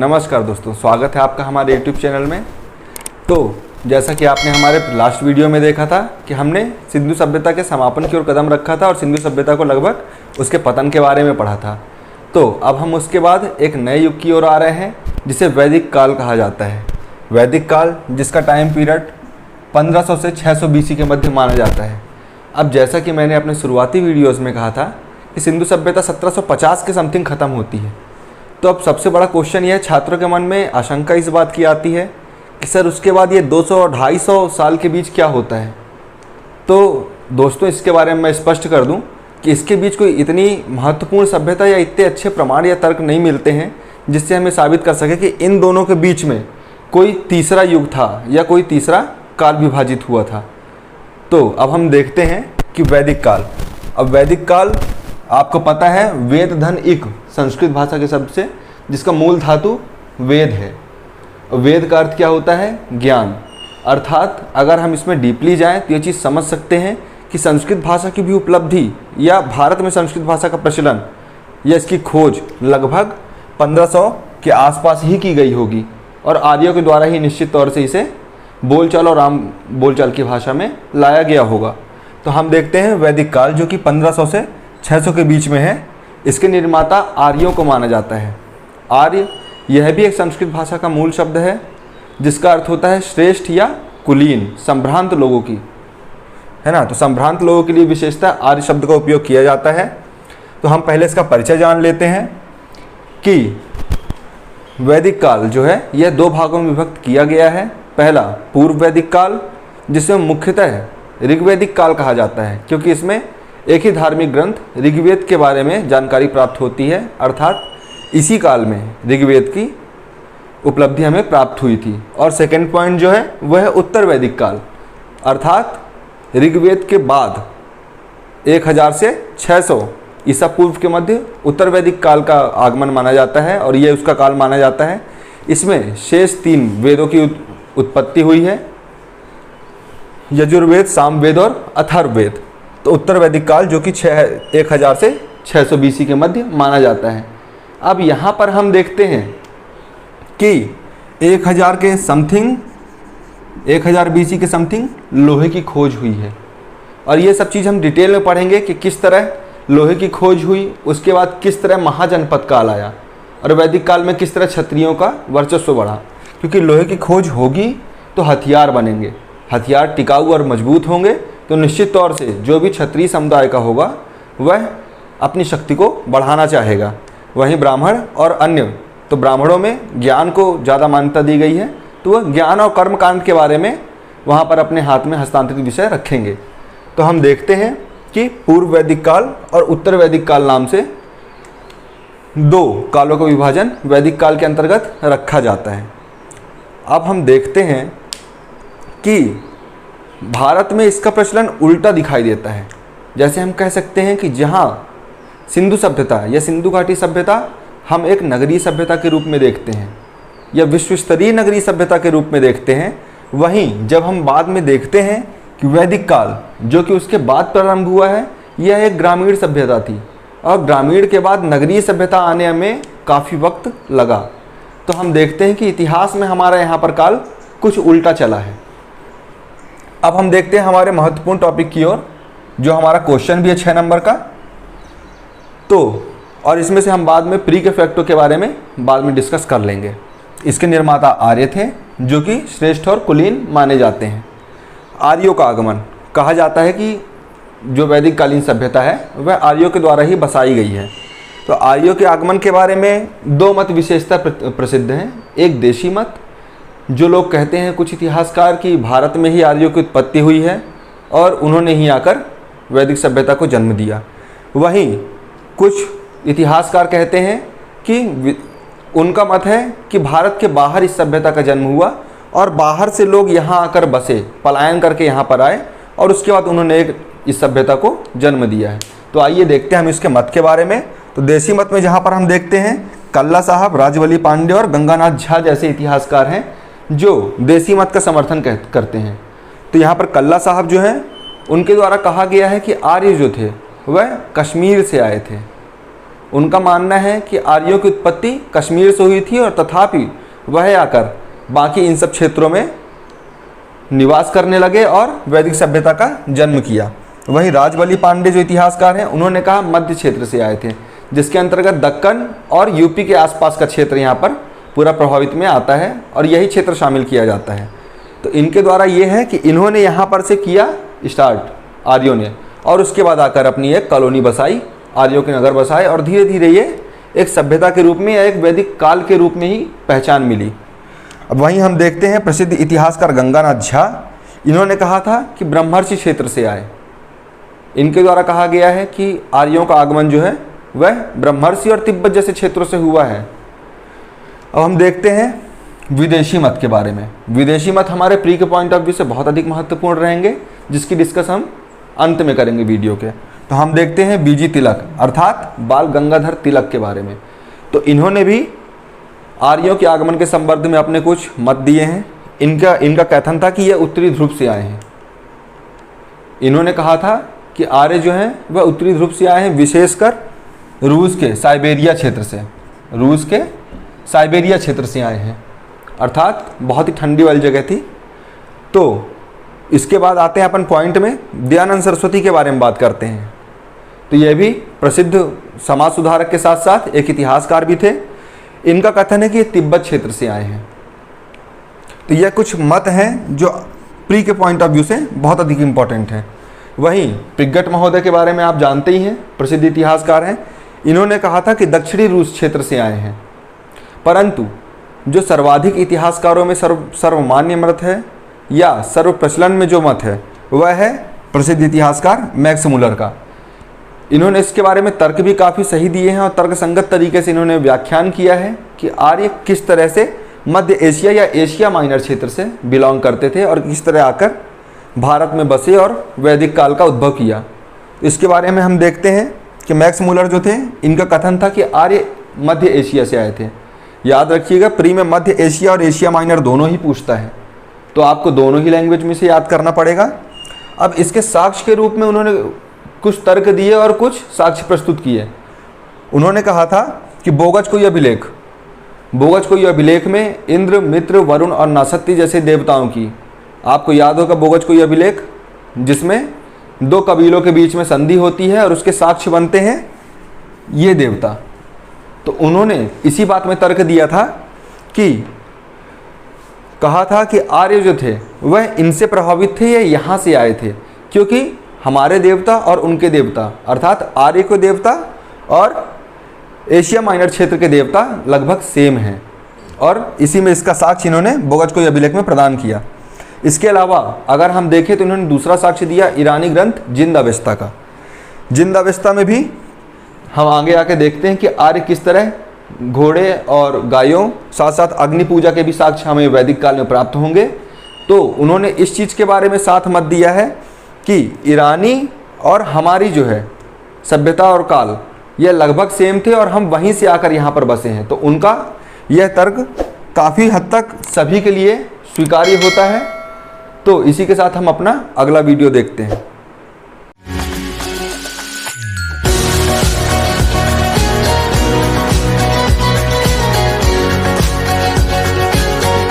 नमस्कार दोस्तों, स्वागत है आपका हमारे YouTube चैनल में। तो जैसा कि आपने हमारे लास्ट वीडियो में देखा था कि हमने सिंधु सभ्यता के समापन की ओर कदम रखा था और सिंधु सभ्यता को लगभग उसके पतन के बारे में पढ़ा था। तो अब हम उसके बाद एक नए युग की ओर आ रहे हैं जिसे वैदिक काल कहा जाता है। वैदिक काल जिसका टाइम पीरियड 1500 से 600 BC के मध्य माना जाता है। अब जैसा कि मैंने अपने शुरुआती वीडियोज़ में कहा था कि सिंधु सभ्यता 1750 के समथिंग ख़त्म होती है। तो अब सबसे बड़ा क्वेश्चन यह छात्रों के मन में आशंका इस बात की आती है कि सर उसके बाद ये 200 और 250 साल के बीच क्या होता है। तो दोस्तों इसके बारे में मैं स्पष्ट कर दूं कि इसके बीच कोई इतनी महत्वपूर्ण सभ्यता या इतने अच्छे प्रमाण या तर्क नहीं मिलते हैं जिससे हमें साबित कर सके कि इन दोनों के बीच में कोई तीसरा युग था या कोई तीसरा काल विभाजित हुआ था। तो अब हम देखते हैं कि वैदिक काल। अब वैदिक काल आपको पता है वेद धन इक संस्कृत भाषा के शब्द से, जिसका मूल धातु वेद है। वेद का अर्थ क्या होता है? ज्ञान। अर्थात अगर हम इसमें डीपली जाएं तो ये चीज़ समझ सकते हैं कि संस्कृत भाषा की भी उपलब्धि या भारत में संस्कृत भाषा का प्रचलन या इसकी खोज लगभग 1500 के आसपास ही की गई होगी और आर्यों के द्वारा ही निश्चित तौर से इसे बोलचाल और आम बोलचाल की भाषा में लाया गया होगा। तो हम देखते हैं वैदिक काल जो कि 1500 से 600 के बीच में है। इसके निर्माता आर्यों को माना जाता है। आर्य यह भी एक संस्कृत भाषा का मूल शब्द है जिसका अर्थ होता है श्रेष्ठ या कुलीन, संभ्रांत लोगों की, है ना। तो संभ्रांत लोगों के लिए विशेषतः आर्य शब्द का उपयोग किया जाता है। तो हम पहले इसका परिचय जान लेते हैं कि वैदिक काल जो है यह दो भागों में विभक्त किया गया है। पहला पूर्व वैदिक काल जिसमें मुख्यतः ऋग्वैदिक काल कहा जाता है क्योंकि इसमें एक ही धार्मिक ग्रंथ ऋग्वेद के बारे में जानकारी प्राप्त होती है। अर्थात इसी काल में ऋग्वेद की उपलब्धि हमें प्राप्त हुई थी। और सेकंड पॉइंट जो है वह है उत्तर वैदिक काल, अर्थात ऋग्वेद के बाद 1000 से 600 ईसा पूर्व के मध्य उत्तर वैदिक काल का आगमन माना जाता है और यह उसका काल माना जाता है। इसमें शेष 3 वेदों की उत्पत्ति हुई है, यजुर्वेद, सामवेद और अथर्ववेद। तो उत्तर वैदिक काल जो कि 1000 से 600 BC के मध्य माना जाता है। अब यहाँ पर हम देखते हैं कि 1000 के समथिंग 1000 BC के समथिंग लोहे की खोज हुई है और ये सब चीज़ हम डिटेल में पढ़ेंगे कि किस तरह लोहे की खोज हुई, उसके बाद किस तरह महाजनपद काल आया और वैदिक काल में किस तरह क्षत्रियों का वर्चस्व बढ़ा। क्योंकि लोहे की खोज होगी तो हथियार बनेंगे, हथियार टिकाऊ और मजबूत होंगे तो निश्चित तौर से जो भी क्षत्रिय समुदाय का होगा वह अपनी शक्ति को बढ़ाना चाहेगा। वहीं ब्राह्मण और अन्य, तो ब्राह्मणों में ज्ञान को ज़्यादा मान्यता दी गई है तो वह ज्ञान और कर्मकांड के बारे में वहाँ पर अपने हाथ में हस्तांतरित विषय रखेंगे। तो हम देखते हैं कि पूर्व वैदिक काल और उत्तर वैदिक काल नाम से 2 कालों का विभाजन वैदिक काल के अंतर्गत रखा जाता है। अब हम देखते हैं कि भारत में इसका प्रचलन उल्टा दिखाई देता है। जैसे हम कह सकते हैं कि जहाँ सिंधु सभ्यता या सिंधु घाटी सभ्यता हम एक नगरीय सभ्यता के रूप में देखते हैं या विश्व स्तरीय नगरीय सभ्यता के रूप में देखते हैं, वहीं जब हम बाद में देखते हैं कि वैदिक काल जो कि उसके बाद प्रारंभ हुआ है यह एक ग्रामीण सभ्यता थी और ग्रामीण के बाद नगरीय सभ्यता आने में काफ़ी वक्त लगा। तो हम देखते हैं कि इतिहास में हमारा यहाँ पर काल कुछ उल्टा चला है। अब हम देखते हैं हमारे महत्वपूर्ण टॉपिक की ओर जो हमारा क्वेश्चन भी है 6 नंबर का। तो और इसमें से हम बाद में प्री के फैक्टों के बारे में बाद में डिस्कस कर लेंगे। इसके निर्माता आर्य थे जो कि श्रेष्ठ और कुलीन माने जाते हैं। आर्यों का आगमन कहा जाता है कि जो वैदिक कालीन सभ्यता है वह आर्यों के द्वारा ही बसाई गई है। तो आर्यों के आगमन के बारे में 2 मत विशेषता प्रसिद्ध हैं। एक देशी मत जो लोग कहते हैं कुछ इतिहासकार कि भारत में ही आर्यों की उत्पत्ति हुई है और उन्होंने ही आकर वैदिक सभ्यता को जन्म दिया। वहीं कुछ इतिहासकार कहते हैं कि उनका मत है कि भारत के बाहर इस सभ्यता का जन्म हुआ और बाहर से लोग यहाँ आकर बसे, पलायन करके यहाँ पर आए और उसके बाद उन्होंने इस सभ्यता को जन्म दिया है। तो आइए देखते हैं हम इसके मत के बारे में। तो देसी मत में जहाँ पर हम देखते हैं कल्ला साहब, राजवली पांडे और गंगानाथ झा जैसे इतिहासकार हैं जो देसी मत का समर्थन करते हैं। तो यहाँ पर कल्ला साहब जो हैं उनके द्वारा कहा गया है कि आर्य जो थे वह कश्मीर से आए थे उनका मानना है कि आर्यों की उत्पत्ति कश्मीर से हुई थी और तथापि वह आकर बाकी इन सब क्षेत्रों में निवास करने लगे और वैदिक सभ्यता का जन्म किया। वहीं राजबली पांडे जो इतिहासकार हैं, उन्होंने कहा मध्य क्षेत्र से आए थे, जिसके अंतर्गत दक्कन और यूपी के आसपास का क्षेत्र यहाँ पर पूरा प्रभावित में आता है और यही क्षेत्र शामिल किया जाता है। तो इनके द्वारा ये है कि इन्होंने यहाँ पर से किया स्टार्ट आर्यों ने, और उसके बाद आकर अपनी एक कॉलोनी बसाई, आर्यों के नगर बसाए और धीरे धीरे ये एक सभ्यता के रूप में या एक वैदिक काल के रूप में ही पहचान मिली। अब वहीं हम देखते हैं प्रसिद्ध इतिहासकार गंगानाथ झा, इन्होंने कहा था कि ब्रह्मर्षि क्षेत्र से आए। इनके द्वारा कहा गया है कि आर्यों का आगमन जो है वह ब्रह्मर्षि और तिब्बत जैसे क्षेत्रों से हुआ है। अब हम देखते हैं विदेशी मत के बारे में। विदेशी मत हमारे प्री के पॉइंट ऑफ व्यू से बहुत अधिक महत्वपूर्ण रहेंगे, जिसकी डिस्कस हम अंत में करेंगे वीडियो के। तो हम देखते हैं बीजी तिलक अर्थात बाल गंगाधर तिलक के बारे में। तो इन्होंने भी आर्यों के आगमन के संबंध में अपने कुछ मत दिए हैं। इनका कथन था कि यह उत्तरी ध्रुव से आए हैं। इन्होंने कहा था कि आर्य जो हैं वह उत्तरी ध्रुव से आए हैं, विशेषकर रूस के साइबेरिया क्षेत्र से। रूस के साइबेरिया क्षेत्र से आए हैं, अर्थात बहुत ही ठंडी वाली जगह थी। तो इसके बाद आते हैं अपन पॉइंट में, दयानंद सरस्वती के बारे में बात करते हैं। तो यह भी प्रसिद्ध समाज सुधारक के साथ साथ एक इतिहासकार भी थे। इनका कथन है कि ये तिब्बत क्षेत्र से आए हैं। तो यह कुछ मत हैं जो प्री के पॉइंट ऑफ व्यू से बहुत अधिक इंपॉर्टेंट हैं। वहीं पिगट महोदय के बारे में आप जानते ही हैं, प्रसिद्ध इतिहासकार हैं। इन्होंने कहा था कि दक्षिणी रूस क्षेत्र से आए हैं, परंतु जो सर्वाधिक इतिहासकारों में सर्वमान्य मत है या सर्व प्रचलन में जो मत है वह है प्रसिद्ध इतिहासकार मैक्स मुलर का। इन्होंने इसके बारे में तर्क भी काफ़ी सही दिए हैं और तर्कसंगत तरीके से इन्होंने व्याख्यान किया है कि आर्य किस तरह से मध्य एशिया या एशिया माइनर क्षेत्र से बिलोंग करते थे और किस तरह आकर भारत में बसे और वैदिक काल का उद्भव किया। इसके बारे में हम देखते हैं कि मैक्स मुलर जो थे, इनका कथन था कि आर्य मध्य एशिया से आए थे। याद रखिएगा, प्री में मध्य एशिया और एशिया माइनर दोनों ही पूछता है, तो आपको दोनों ही लैंग्वेज में से याद करना पड़ेगा। अब इसके साक्ष्य के रूप में उन्होंने कुछ तर्क दिए और कुछ साक्ष्य प्रस्तुत किए। उन्होंने कहा था कि बोगज कोई अभिलेख में इंद्र, मित्र, वरुण और नासत्ती जैसे देवताओं की, आपको याद होगा बोगज कोई अभिलेख जिसमें दो कबीलों के बीच में संधि होती है और उसके साक्ष्य बनते हैं ये देवता। तो उन्होंने इसी बात में तर्क दिया था कि कहा था कि आर्य जो थे वह इनसे प्रभावित थे या यहाँ से आए थे, क्योंकि हमारे देवता और उनके देवता अर्थात आर्य के देवता और एशिया माइनर क्षेत्र के देवता लगभग सेम हैं, और इसी में इसका साक्ष्य इन्होंने बोगज कोई अभिलेख में प्रदान किया। इसके अलावा अगर हम देखें तो इन्होंने दूसरा साक्ष्य दिया ईरानी ग्रंथ जिंद अवेस्ता का। जिंद अवेस्ता में भी हम आगे आके देखते हैं कि आर्य किस तरह घोड़े और गायों साथ साथ अग्नि पूजा के भी साक्ष्य हमें वैदिक काल में प्राप्त होंगे। तो उन्होंने इस चीज़ के बारे में साथ मत दिया है कि ईरानी और हमारी जो है सभ्यता और काल ये लगभग सेम थे और हम वहीं से आकर यहाँ पर बसे हैं। तो उनका यह तर्क काफ़ी हद तक सभी के लिए स्वीकार्य होता है। तो इसी के साथ हम अपना अगला वीडियो देखते हैं।